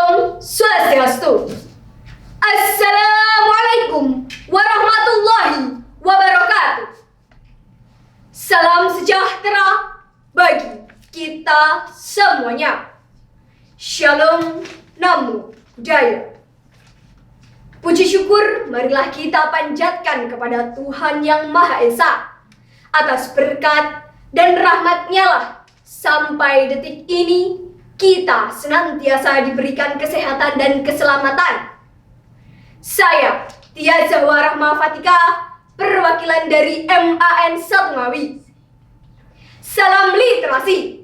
Om Swastiastu. Assalamualaikum warahmatullahi wabarakatuh. Salam sejahtera bagi kita semuanya. Shalom, Namo Buddhaya. Puji syukur marilah kita panjatkan kepada Tuhan Yang Maha Esa atas berkat dan rahmat-Nya lah sampai detik ini kita senantiasa diberikan kesehatan dan keselamatan. Saya, Tia Zahwa Rahma Fatika, perwakilan dari MAN 1 Ngawi. Salam literasi.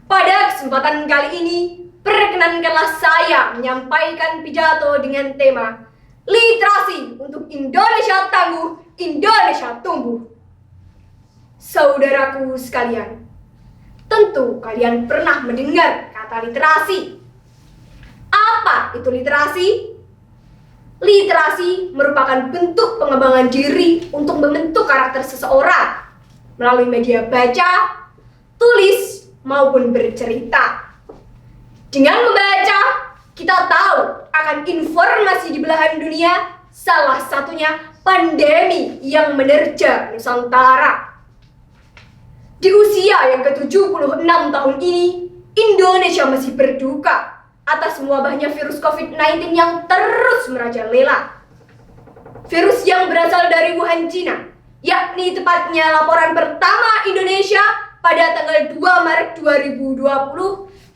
Pada kesempatan kali ini, perkenankanlah saya menyampaikan pidato dengan tema Literasi untuk Indonesia Tangguh, Indonesia Tumbuh. Saudaraku sekalian, tentu kalian pernah mendengar kata literasi. Apa itu literasi? Literasi merupakan bentuk pengembangan diri untuk membentuk karakter seseorang melalui media baca, tulis, maupun bercerita. Dengan membaca, kita tahu akan informasi di belahan dunia, salah satunya pandemi yang menerja Nusantara. Di usia yang ke-76 tahun ini, Indonesia masih berduka atas mewabahnya virus COVID-19 yang terus merajalela. Virus yang berasal dari Wuhan, Cina, yakni tepatnya laporan pertama Indonesia pada tanggal 2 Maret 2020,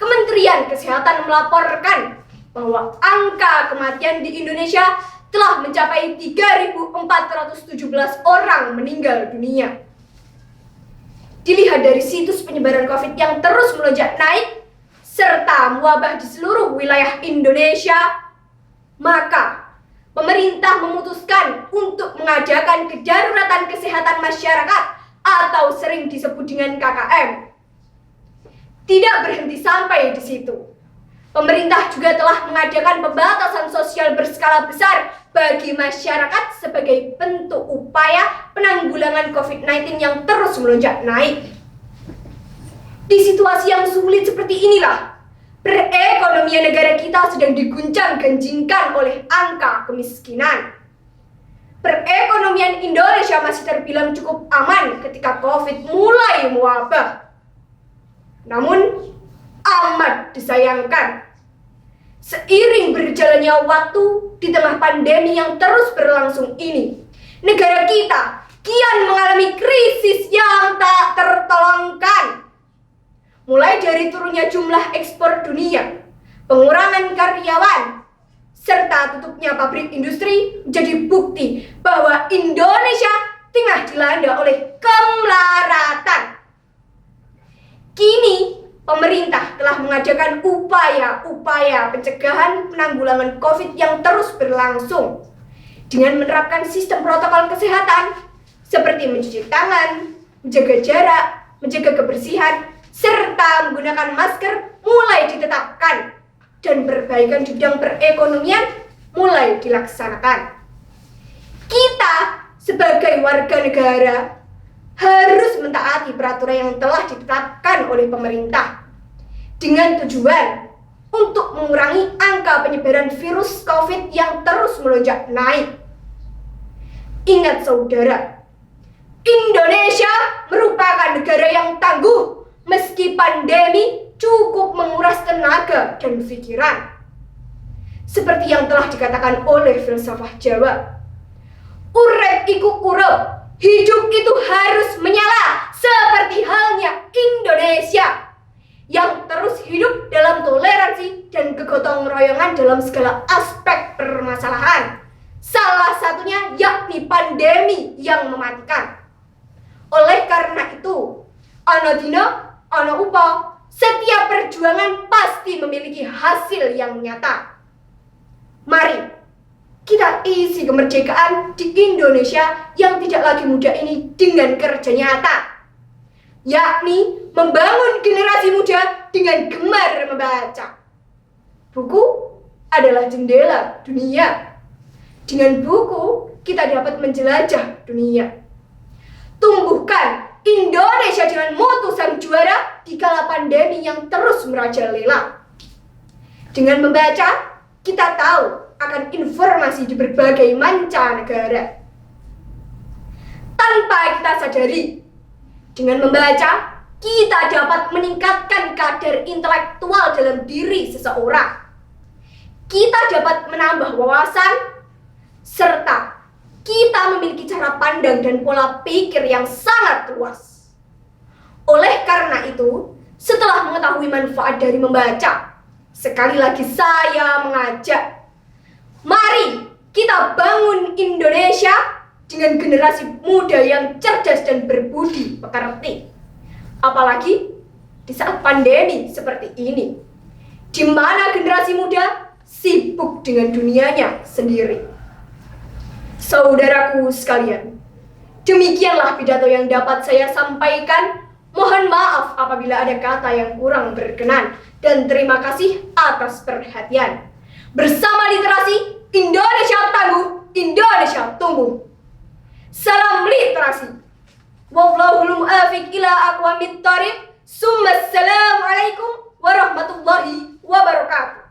Kementerian Kesehatan melaporkan bahwa angka kematian di Indonesia telah mencapai 3.417 orang meninggal dunia. Dilihat dari situs penyebaran COVID yang terus melonjak naik, serta mewabah di seluruh wilayah Indonesia, maka pemerintah memutuskan untuk mengadakan kedaruratan kesehatan masyarakat atau sering disebut dengan KKM. Tidak berhenti sampai di situ. Pemerintah juga telah mengadakan pembatasan sosial berskala besar bagi masyarakat sebagai bentuk upaya penanggulangan COVID-19 yang terus melonjak naik. Di situasi yang sulit seperti inilah, perekonomian negara kita sedang diguncang-ganjingkan oleh angka kemiskinan. Perekonomian Indonesia masih terbilang cukup aman ketika COVID mulai mewabah. Namun, amat disayangkan, seiring berjalannya waktu di tengah pandemi yang terus berlangsung ini, negara kita kian mengalami krisis yang tak tertolongkan. Mulai dari turunnya jumlah ekspor dunia, pengurangan karyawan, serta tutupnya pabrik industri menjadi bukti bahwa Indonesia tengah dilanda oleh kemelaratan. Kini, pemerintah telah mengadakan upaya-upaya pencegahan penanggulangan COVID yang terus berlangsung dengan menerapkan sistem protokol kesehatan seperti mencuci tangan, menjaga jarak, menjaga kebersihan, serta menggunakan masker mulai ditetapkan dan perbaikan di bidang perekonomian mulai dilaksanakan. Kita sebagai warga negara harus mentaati peraturan yang telah ditetapkan oleh pemerintah dengan tujuan untuk mengurangi angka penyebaran virus COVID yang terus melonjak naik. Ingat saudara, Indonesia merupakan negara yang tangguh meski pandemi cukup menguras tenaga dan pikiran. Seperti yang telah dikatakan oleh filsafah Jawa, urip iku urip, hidup itu harus menyala seperti halnya Indonesia yang terus hidup dalam toleransi dan kegotong royongan dalam segala aspek permasalahan. Salah satunya yakni pandemi yang mematikan. Oleh karena itu, ana dina, ana upa, setiap perjuangan pasti memiliki hasil yang nyata. Mari kita isi kemerdekaan di Indonesia yang tidak lagi muda ini dengan kerja nyata, yakni membangun generasi muda dengan gemar membaca. Buku adalah jendela dunia. Dengan buku, kita dapat menjelajah dunia. Tumbuhkan Indonesia dengan mutu sang juara di kala pandemi yang terus merajalela. Dengan membaca, kita tahu akan informasi di berbagai mancanegara. Tanpa kita sadari, dengan membaca, kita dapat meningkatkan kadar intelektual dalam diri seseorang. Kita dapat menambah wawasan, serta kita memiliki cara pandang dan pola pikir yang sangat luas. Oleh karena itu, setelah mengetahui manfaat dari membaca, sekali lagi saya mengajak, mari kita bangun Indonesia dengan generasi muda yang cerdas dan berbudi pekerti. Apalagi di saat pandemi seperti ini, di mana generasi muda sibuk dengan dunianya sendiri. Saudaraku sekalian, demikianlah pidato yang dapat saya sampaikan. Mohon maaf apabila ada kata yang kurang berkenan, dan terima kasih atas perhatian. Bersama literasi, Indonesia tangguh, Indonesia tumbuh. Salam literasi. Wallahul muwaffiq ila aqwamit thoriq. Assalamualaikum warahmatullahi wabarakatuh.